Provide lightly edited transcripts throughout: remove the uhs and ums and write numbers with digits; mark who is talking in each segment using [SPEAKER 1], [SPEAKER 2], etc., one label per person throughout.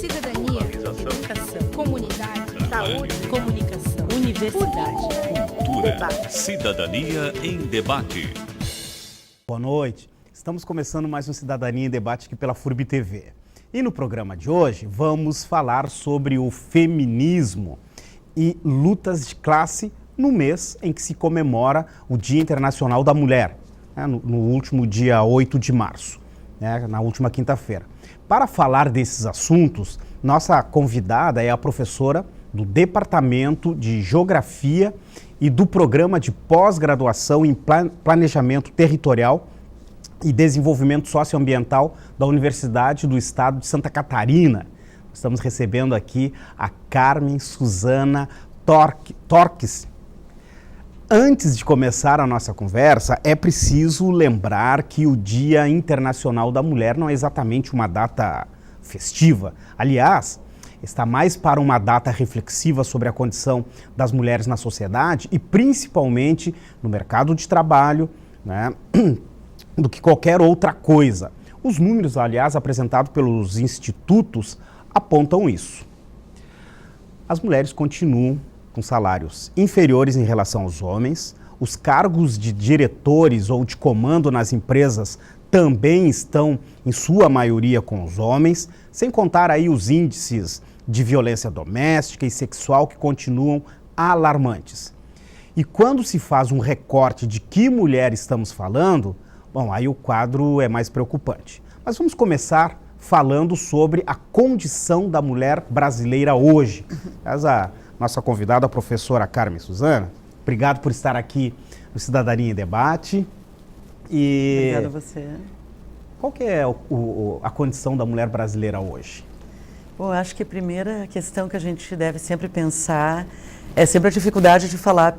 [SPEAKER 1] cidadania, educação, comunidade, saúde,
[SPEAKER 2] comunicação, universidade,
[SPEAKER 3] cultura,
[SPEAKER 1] debate.
[SPEAKER 3] cidadania em debate.
[SPEAKER 4] Boa noite. Estamos começando mais um Cidadania em Debate aqui pela FURB TV. E no programa de hoje vamos falar sobre o feminismo e lutas de classe no mês em que se comemora o Dia Internacional da Mulher, né, no último dia 8 de março, né, na última quinta-feira. Para falar desses assuntos, nossa convidada é a professora do Departamento de Geografia e do Programa de Pós-Graduação em Planejamento Territorial e Desenvolvimento Socioambiental da Universidade do Estado de Santa Catarina. Estamos recebendo aqui a Carmen Suzana Torques. Antes de começar a nossa conversa, é preciso lembrar que o Dia Internacional da Mulher não é exatamente uma data festiva. Aliás, está mais para uma data reflexiva sobre a condição das mulheres na sociedade e principalmente no mercado de trabalho, né, do que qualquer outra coisa. Os números, aliás, apresentados pelos institutos apontam isso. As mulheres continuam com salários inferiores em relação aos homens, os cargos de diretores ou de comando nas empresas também estão, em sua maioria, com os homens, sem contar aí os índices de violência doméstica e sexual que continuam alarmantes. E quando se faz um recorte de que mulher estamos falando, bom, aí o quadro é mais preocupante. Mas vamos começar falando sobre a condição da mulher brasileira hoje. A nossa convidada, a professora Carmen Suzana, obrigado por estar aqui no Cidadania em Debate.
[SPEAKER 2] Obrigada a você.
[SPEAKER 4] Qual que é a condição da mulher brasileira hoje?
[SPEAKER 2] Bom, eu acho que a primeira questão que a gente deve sempre pensar é sempre a dificuldade de falar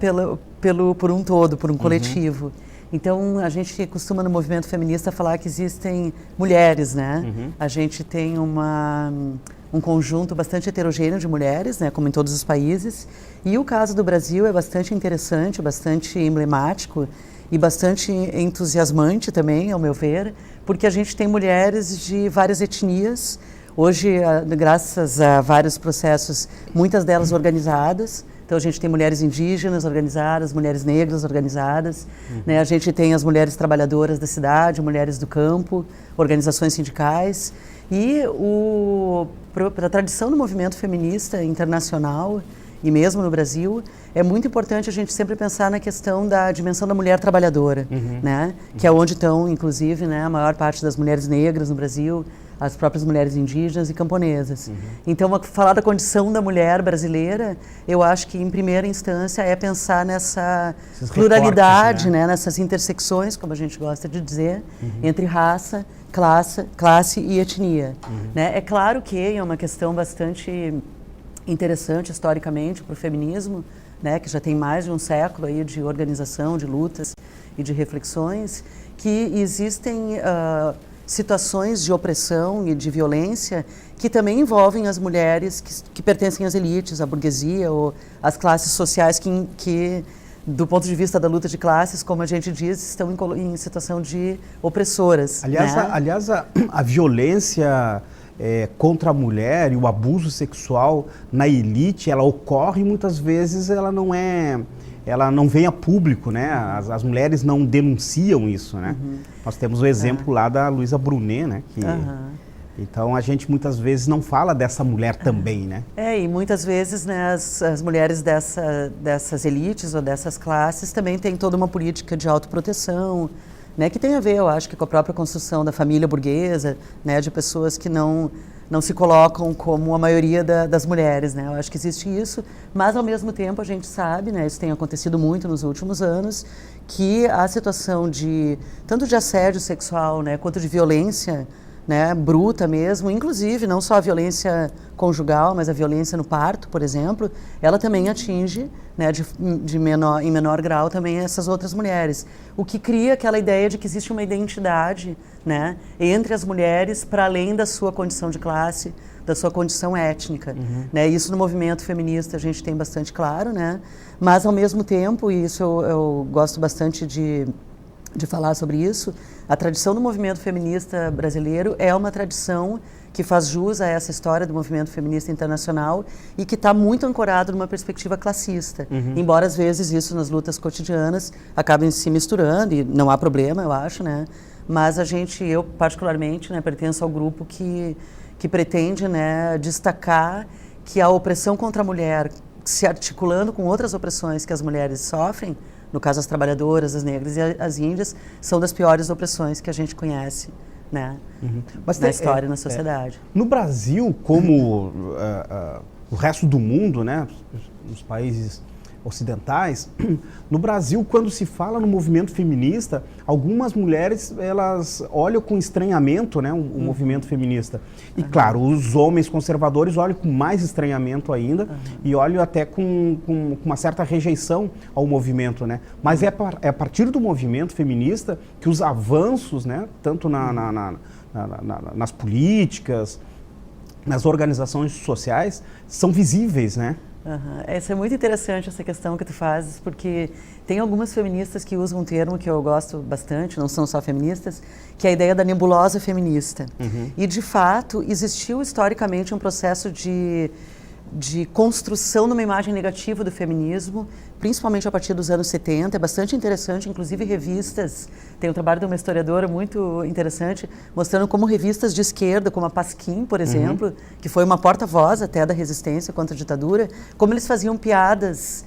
[SPEAKER 2] por um todo, por um coletivo. Então, a gente costuma no movimento feminista falar que existem mulheres, né? A gente tem um conjunto bastante heterogêneo de mulheres, né, como em todos os países. E o caso do Brasil é bastante interessante, bastante emblemático e bastante entusiasmante também, ao meu ver, porque a gente tem mulheres de várias etnias. Hoje, graças a vários processos, muitas delas organizadas. Então, a gente tem mulheres indígenas organizadas, mulheres negras organizadas, né? A gente tem as mulheres trabalhadoras da cidade, mulheres do campo, organizações sindicais. E a tradição do movimento feminista internacional, e mesmo no Brasil, é muito importante a gente sempre pensar na questão da dimensão da mulher trabalhadora, né? Que é onde estão, inclusive, né, a maior parte das mulheres negras no Brasil, as próprias mulheres indígenas e camponesas. Então, falar da condição da mulher brasileira, eu acho que, em primeira instância, é pensar nessa pluralidade, né, nessas intersecções, como a gente gosta de dizer, entre raça, classe e etnia. Né? É claro que é uma questão bastante interessante historicamente para o feminismo, né, que já tem mais de um século aí de organização, de lutas e de reflexões, que existem situações de opressão e de violência que também envolvem as mulheres que pertencem às elites, à burguesia ou às classes sociais que, do ponto de vista da luta de classes, como a gente diz, estão em situação de opressoras.
[SPEAKER 4] Aliás,
[SPEAKER 2] né?
[SPEAKER 4] a violência contra a mulher e o abuso sexual na elite, ela ocorre muitas vezes, ela não vem a público, né? As mulheres não denunciam isso, né? Nós temos o exemplo lá da Luísa Brunet, né? Então a gente muitas vezes não fala dessa mulher também, né?
[SPEAKER 2] E muitas vezes, né, as mulheres dessas elites ou dessas classes também têm toda uma política de autoproteção, né, que tem a ver, eu acho, que com a própria construção da família burguesa, né, de pessoas que não se colocam como a maioria das mulheres, né? Eu acho que existe isso, mas ao mesmo tempo a gente sabe, né, isso tem acontecido muito nos últimos anos, que a situação tanto de assédio sexual, né, quanto de violência, né, bruta mesmo, inclusive não só a violência conjugal, mas a violência no parto, por exemplo, ela também atinge, né, em menor grau também essas outras mulheres. O que cria aquela ideia de que existe uma identidade, né, entre as mulheres para além da sua condição de classe, da sua condição étnica. Né? Isso no movimento feminista a gente tem bastante claro, né? Mas ao mesmo tempo, e isso eu gosto bastante de falar sobre isso, a tradição do movimento feminista brasileiro é uma tradição que faz jus a essa história do movimento feminista internacional e que está muito ancorado numa perspectiva classista. Embora, às vezes, isso nas lutas cotidianas acabem se misturando, e não há problema, eu acho, né? Mas eu particularmente, né, pertenço ao grupo que pretende, né, destacar que a opressão contra a mulher, se articulando com outras opressões que as mulheres sofrem, no caso as trabalhadoras, as negras e as índias, são das piores opressões que a gente conhece, né,
[SPEAKER 4] Mas
[SPEAKER 2] na história e na sociedade.
[SPEAKER 4] No Brasil, como o resto do mundo, né, nos países ocidentais, no Brasil, quando se fala no movimento feminista, algumas mulheres, elas olham com estranhamento, né, o movimento feminista. E, claro, os homens conservadores olham com mais estranhamento ainda e olham até com uma certa rejeição ao movimento, né. Mas é a partir do movimento feminista que os avanços, né, tanto nas políticas, nas organizações sociais, são visíveis, né.
[SPEAKER 2] Essa é muito interessante, essa questão que tu fazes, porque tem algumas feministas que usam um termo que eu gosto bastante, não são só feministas, que é a ideia da nebulosa feminista. E, de fato, existiu historicamente um processo de construção de uma imagem negativa do feminismo, principalmente a partir dos anos 70, é bastante interessante, inclusive revistas, tem um trabalho de uma historiadora muito interessante, mostrando como revistas de esquerda, como a Pasquim, por exemplo, que foi uma porta-voz até da resistência contra a ditadura, como eles faziam piadas,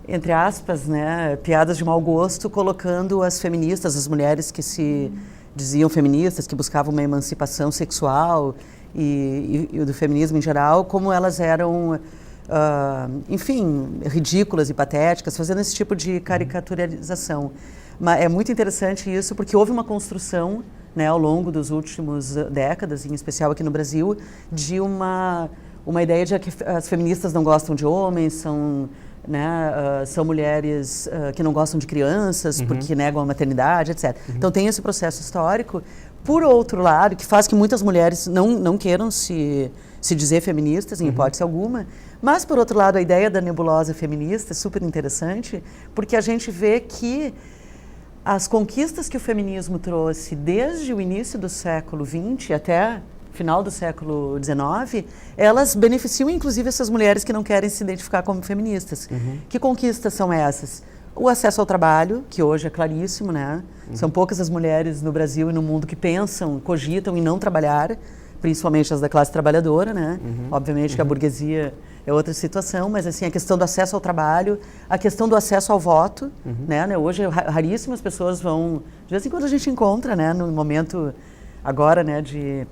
[SPEAKER 2] entre aspas, né, piadas de mau gosto, colocando as feministas, as mulheres que se diziam feministas, que buscavam uma emancipação sexual, e do feminismo em geral, como elas eram, enfim, ridículas e patéticas, fazendo esse tipo de caricaturalização. Mas é muito interessante isso, porque houve uma construção, né, ao longo dos últimos décadas, em especial aqui no Brasil, de uma ideia de que as feministas não gostam de homens, são mulheres que não gostam de crianças, porque negam a maternidade, etc. Então tem esse processo histórico. Por outro lado, que faz que muitas mulheres não queiram se dizer feministas, em hipótese alguma, mas, por outro lado, a ideia da nebulosa feminista é super interessante, porque a gente vê que as conquistas que o feminismo trouxe desde o início do século XX até final do século XIX, elas beneficiam, inclusive, essas mulheres que não querem se identificar como feministas. Que conquistas são essas? O acesso ao trabalho, que hoje é claríssimo, né? São poucas as mulheres no Brasil e no mundo que pensam, cogitam em não trabalhar, principalmente as da classe trabalhadora, né? Obviamente que a burguesia é outra situação, mas assim, a questão do acesso ao trabalho, a questão do acesso ao voto, né? Hoje raríssimas pessoas vão, de vez em quando a gente encontra, né, no momento agora, né, de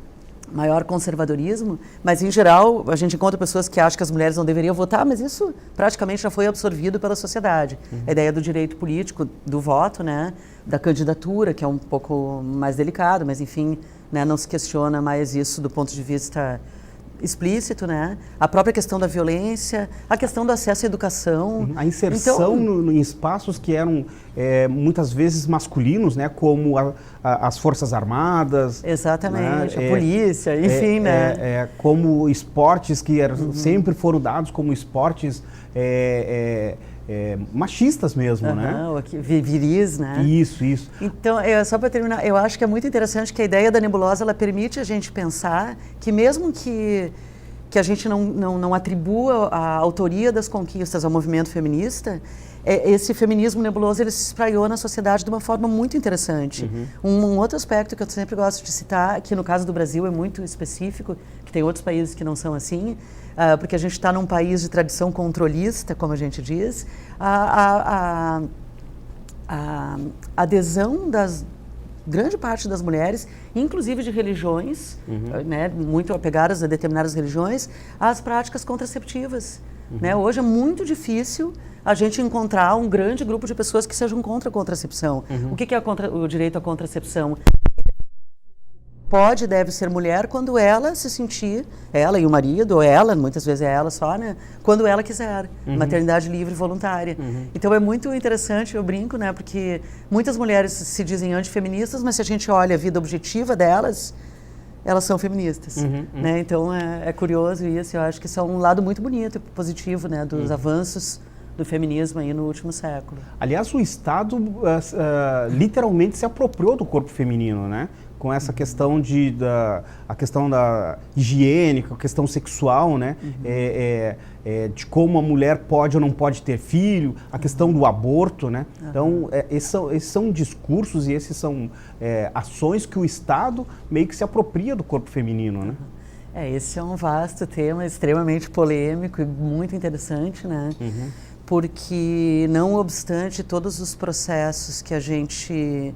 [SPEAKER 2] maior conservadorismo, mas em geral a gente encontra pessoas que acham que as mulheres não deveriam votar, mas isso praticamente já foi absorvido pela sociedade. A ideia do direito político, do voto, né, da candidatura, que é um pouco mais delicado, mas enfim, né, não se questiona mais isso do ponto de vista explícito, né? A própria questão da violência, a questão do acesso à educação.
[SPEAKER 4] A inserção em espaços que eram muitas vezes masculinos, né? Como as Forças Armadas.
[SPEAKER 2] Exatamente, né? A polícia, enfim, né?
[SPEAKER 4] Como esportes que sempre foram dados como esportes machistas mesmo, né?
[SPEAKER 2] Viris, né?
[SPEAKER 4] Isso.
[SPEAKER 2] Então, só para terminar, eu acho que é muito interessante que a ideia da nebulosa, ela permite a gente pensar que mesmo que a gente não atribua a autoria das conquistas ao movimento feminista, esse feminismo nebuloso, ele se espraiou na sociedade de uma forma muito interessante. Um outro aspecto que eu sempre gosto de citar, que no caso do Brasil é muito específico, que tem outros países que não são assim, porque a gente está num país de tradição controlista, como a gente diz, a adesão das grande parte das mulheres, inclusive de religiões, né, muito apegadas a determinadas religiões, às práticas contraceptivas. Né? Hoje é muito difícil a gente encontrar um grande grupo de pessoas que sejam contra a contracepção. O que é o direito à contracepção? Pode e deve ser mulher quando ela se sentir, ela e o marido, ou ela, muitas vezes é ela só, né? Quando ela quiser, maternidade livre e voluntária. Então é muito interessante, eu brinco, né? Porque muitas mulheres se dizem antifeministas, mas se a gente olha a vida objetiva delas, elas são feministas, né? Então é curioso isso, eu acho que isso é um lado muito bonito e positivo, né? Dos avanços do feminismo aí no último século.
[SPEAKER 4] Aliás, o Estado literalmente se apropriou do corpo feminino, né? com essa questão a questão da higiênica, a questão sexual, né? De como a mulher pode ou não pode ter filho, a questão do aborto, né? Então, esses são discursos e esses são ações que o Estado meio que se apropria do corpo feminino, né?
[SPEAKER 2] Esse é um vasto tema, extremamente polêmico e muito interessante, né? Porque, não obstante todos os processos que a gente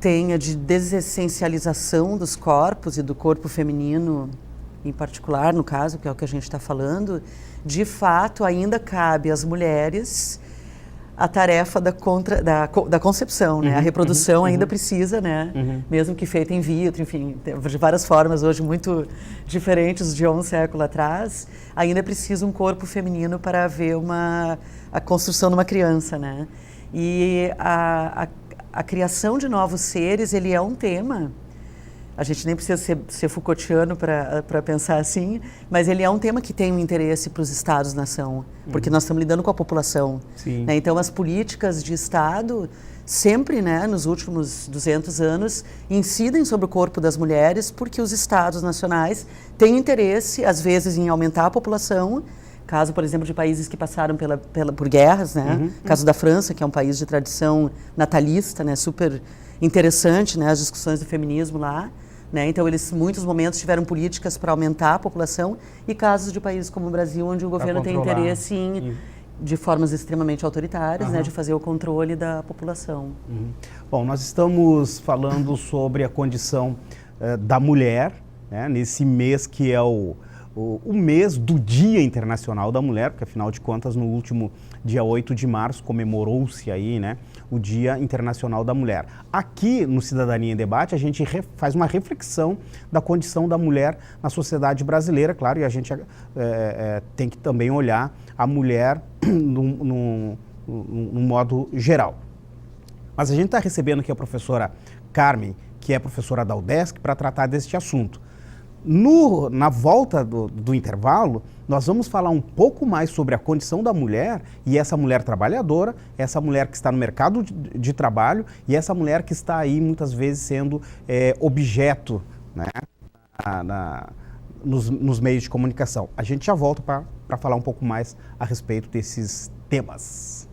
[SPEAKER 2] tenha de desessencialização dos corpos e do corpo feminino em particular, no caso, que é o que a gente está falando, de fato ainda cabe às mulheres a tarefa da concepção, né? A reprodução ainda precisa, né? Mesmo que feita in vitro, enfim, de várias formas hoje muito diferentes de um século atrás, ainda precisa um corpo feminino para haver a construção de uma criança, né? E a criação de novos seres, ele é um tema. A gente nem precisa ser Foucaultiano para pensar assim, mas ele é um tema que tem um interesse para os Estados-nação, porque nós estamos lidando com a população. Né? Então, as políticas de Estado sempre, né, nos últimos 200 anos, incidem sobre o corpo das mulheres, porque os Estados nacionais têm interesse, às vezes, em aumentar a população. Caso, por exemplo, de países que passaram por guerras, né? Caso da França, que é um país de tradição natalista, né? Super interessante, né? As discussões do feminismo lá, né? Então, eles, em muitos momentos, tiveram políticas para aumentar a população, e casos de países como o Brasil, onde o governo tem interesse de formas extremamente autoritárias, né? De fazer o controle da população.
[SPEAKER 4] Bom, nós estamos falando sobre a condição da mulher, né? Nesse mês que é o mês do Dia Internacional da Mulher, porque afinal de contas no último dia 8 de março comemorou-se aí, né, o Dia Internacional da Mulher. Aqui no Cidadania em Debate a gente faz uma reflexão da condição da mulher na sociedade brasileira, claro, e a gente tem que também olhar a mulher num modo geral. Mas a gente está recebendo aqui a professora Carmen, que é professora da UDESC, para tratar deste assunto. Na volta do intervalo, nós vamos falar um pouco mais sobre a condição da mulher, e essa mulher trabalhadora, essa mulher que está no mercado de trabalho, e essa mulher que está aí muitas vezes sendo objeto, né, nos meios de comunicação. A gente já volta para falar um pouco mais a respeito desses temas.